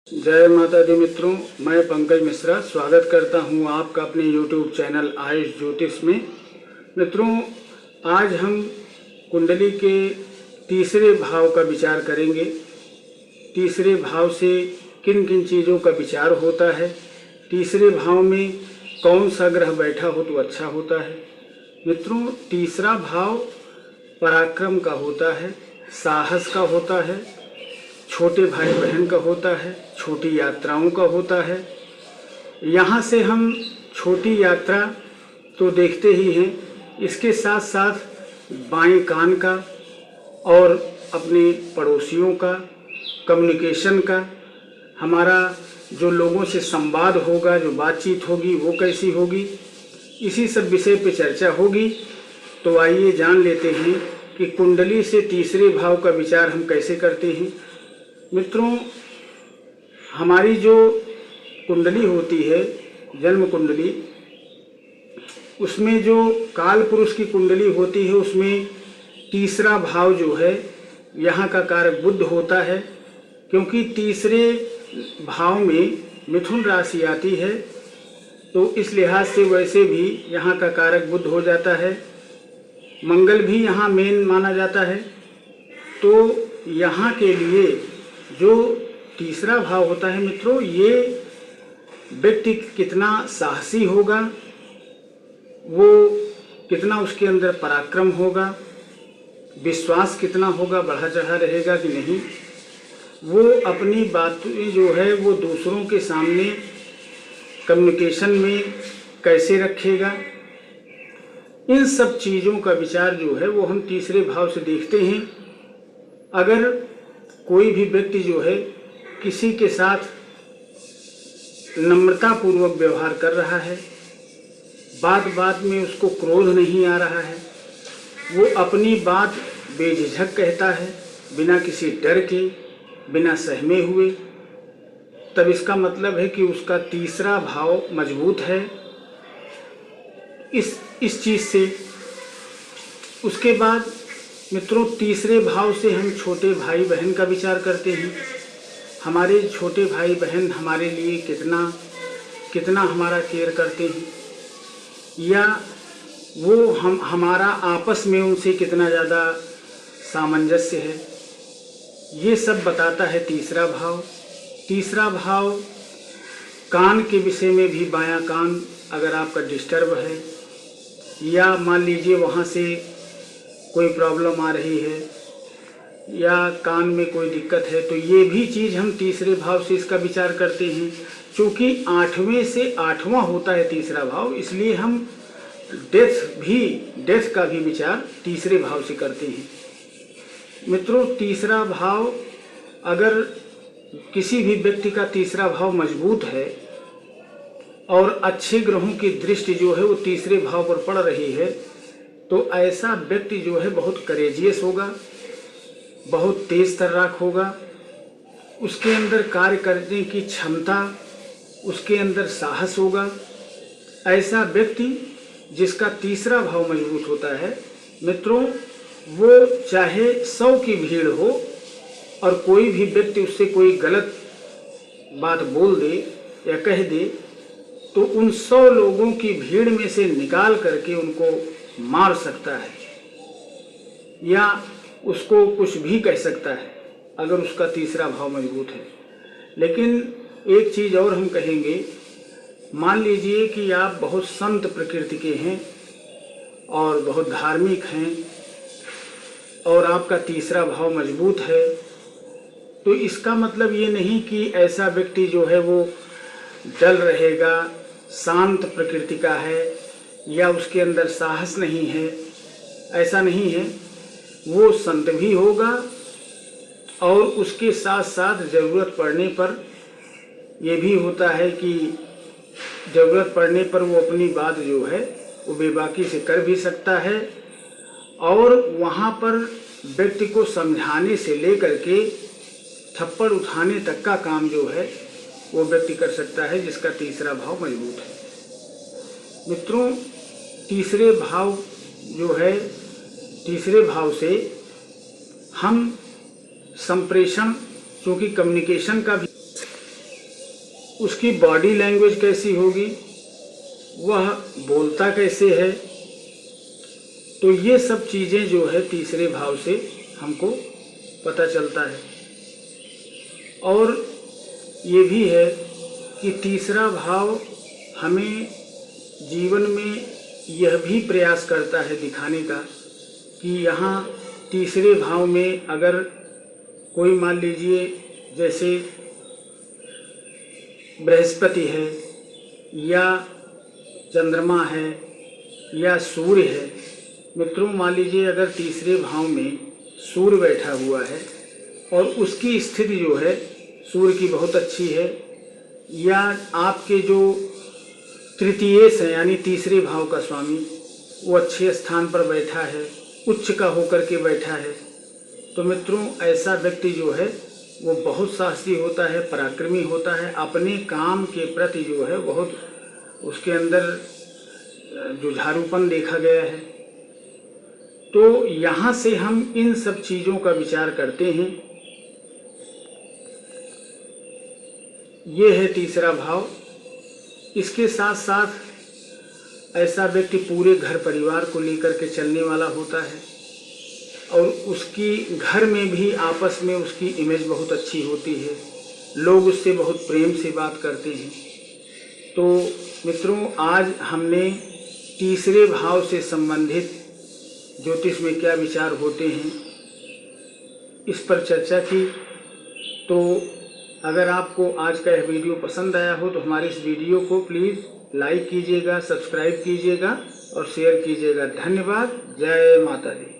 जय माता दी मित्रों, मैं पंकज मिश्रा स्वागत करता हूं आपका अपने YouTube चैनल आयुष ज्योतिष में। मित्रों, आज हम कुंडली के तीसरे भाव का विचार करेंगे। तीसरे भाव से किन किन चीज़ों का विचार होता है, तीसरे भाव में कौन सा ग्रह बैठा हो तो अच्छा होता है। मित्रों, तीसरा भाव पराक्रम का होता है, साहस का होता है, छोटे भाई बहन का होता है, छोटी यात्राओं का होता है। यहाँ से हम छोटी यात्रा तो देखते ही हैं, इसके साथ साथ बाएं कान का और अपने पड़ोसियों का, कम्युनिकेशन का, हमारा जो लोगों से संवाद होगा, जो बातचीत होगी वो कैसी होगी, इसी सब विषय पे चर्चा होगी। तो आइए जान लेते हैं कि कुंडली से तीसरे भाव का विचार हम कैसे करते हैं। मित्रों, हमारी जो कुंडली होती है, जन्म कुंडली, उसमें जो काल पुरुष की कुंडली होती है उसमें तीसरा भाव जो है यहाँ का कारक बुध होता है। क्योंकि तीसरे भाव में मिथुन राशि आती है तो इस लिहाज से वैसे भी यहाँ का कारक बुध हो जाता है। मंगल भी यहाँ मेन माना जाता है। तो यहाँ के लिए जो तीसरा भाव होता है मित्रों, ये व्यक्ति कितना साहसी होगा, वो कितना उसके अंदर पराक्रम होगा, विश्वास कितना होगा, बढ़ा चढ़ा रहेगा कि नहीं, वो अपनी बातें जो है वो दूसरों के सामने कम्युनिकेशन में कैसे रखेगा, इन सब चीज़ों का विचार जो है वो हम तीसरे भाव से देखते हैं। अगर कोई भी व्यक्ति जो है किसी के साथ नम्रतापूर्वक व्यवहार कर रहा है, बात बात में उसको क्रोध नहीं आ रहा है, वो अपनी बात बेझिझक कहता है, बिना किसी डर के, बिना सहमे हुए, तब इसका मतलब है कि उसका तीसरा भाव मजबूत है। इस चीज़ से उसके बाद मित्रों, तीसरे भाव से हम छोटे भाई बहन का विचार करते हैं। हमारे छोटे भाई बहन हमारे लिए कितना हमारा केयर करते हैं, या वो हमारा आपस में उनसे कितना ज़्यादा सामंजस्य है, ये सब बताता है तीसरा भाव। तीसरा भाव कान के विषय में भी, बायां कान अगर आपका डिस्टर्ब है, या मान लीजिए वहाँ से कोई प्रॉब्लम आ रही है, या कान में कोई दिक्कत है, तो ये भी चीज़ हम तीसरे भाव से इसका विचार करते हैं। क्योंकि 8वें से 8वां होता है तीसरा भाव, इसलिए हम डेथ का भी विचार तीसरे भाव से करते हैं। मित्रों, तीसरा भाव, अगर किसी भी व्यक्ति का तीसरा भाव मजबूत है और अच्छे ग्रहों की दृष्टि जो है वो तीसरे भाव पर पड़ रही है, तो ऐसा व्यक्ति जो है बहुत करेजियस होगा, बहुत तेज तर्राक होगा, उसके अंदर कार्य करने की क्षमता, उसके अंदर साहस होगा। ऐसा व्यक्ति जिसका तीसरा भाव मजबूत होता है मित्रों, वो चाहे 100 की भीड़ हो और कोई भी व्यक्ति उससे कोई गलत बात बोल दे या कह दे, तो उन 100 लोगों की भीड़ में से निकाल करके उनको मार सकता है या उसको कुछ भी कह सकता है अगर उसका तीसरा भाव मजबूत है। लेकिन एक चीज़ और हम कहेंगे, मान लीजिए कि आप बहुत संत प्रकृति के हैं और बहुत धार्मिक हैं और आपका तीसरा भाव मजबूत है, तो इसका मतलब ये नहीं कि ऐसा व्यक्ति जो है वो डल रहेगा, शांत प्रकृति का है, या उसके अंदर साहस नहीं है। ऐसा नहीं है, वो संत भी होगा और उसके साथ साथ ज़रूरत पड़ने पर ये भी होता है कि ज़रूरत पड़ने पर वो अपनी बात जो है वो बेबाकी से कर भी सकता है, और वहाँ पर व्यक्ति को समझाने से लेकर के थप्पड़ उठाने तक का काम जो है वो व्यक्ति कर सकता है जिसका तीसरा भाव मजबूत है। मित्रों, तीसरे भाव जो है, तीसरे भाव से हम संप्रेषण, क्योंकि कम्युनिकेशन का भी उसकी बॉडी लैंग्वेज कैसी होगी, वह बोलता कैसे है। तो ये सब चीज़ें जो है तीसरे भाव से हमको पता चलता है। और ये भी है कि तीसरा भाव हमें जीवन में यह भी प्रयास करता है दिखाने का कि यहाँ तीसरे भाव में अगर कोई मान लीजिए जैसे बृहस्पति है या चंद्रमा है या सूर्य है। मित्रों, मान लीजिए अगर तीसरे भाव में सूर्य बैठा हुआ है और उसकी स्थिति जो है सूर्य की बहुत अच्छी है, या आपके जो तृतीयेश है यानी तीसरे भाव का स्वामी वो अच्छे स्थान पर बैठा है, उच्च का होकर के बैठा है, तो मित्रों ऐसा व्यक्ति जो है वो बहुत साहसी होता है, पराक्रमी होता है। अपने काम के प्रति जो है बहुत उसके अंदर जुझारूपन देखा गया है। तो यहाँ से हम इन सब चीज़ों का विचार करते हैं। ये है तीसरा भाव। इसके साथ साथ ऐसा व्यक्ति पूरे घर परिवार को लेकर के चलने वाला होता है और उसकी घर में भी आपस में उसकी इमेज बहुत अच्छी होती है, लोग उससे बहुत प्रेम से बात करते हैं। तो मित्रों, आज हमने तीसरे भाव से संबंधित ज्योतिष में क्या विचार होते हैं इस पर चर्चा की। तो अगर आपको आज का यह वीडियो पसंद आया हो तो हमारे इस वीडियो को प्लीज़ लाइक कीजिएगा, सब्सक्राइब कीजिएगा और शेयर कीजिएगा। धन्यवाद। जय माता दी।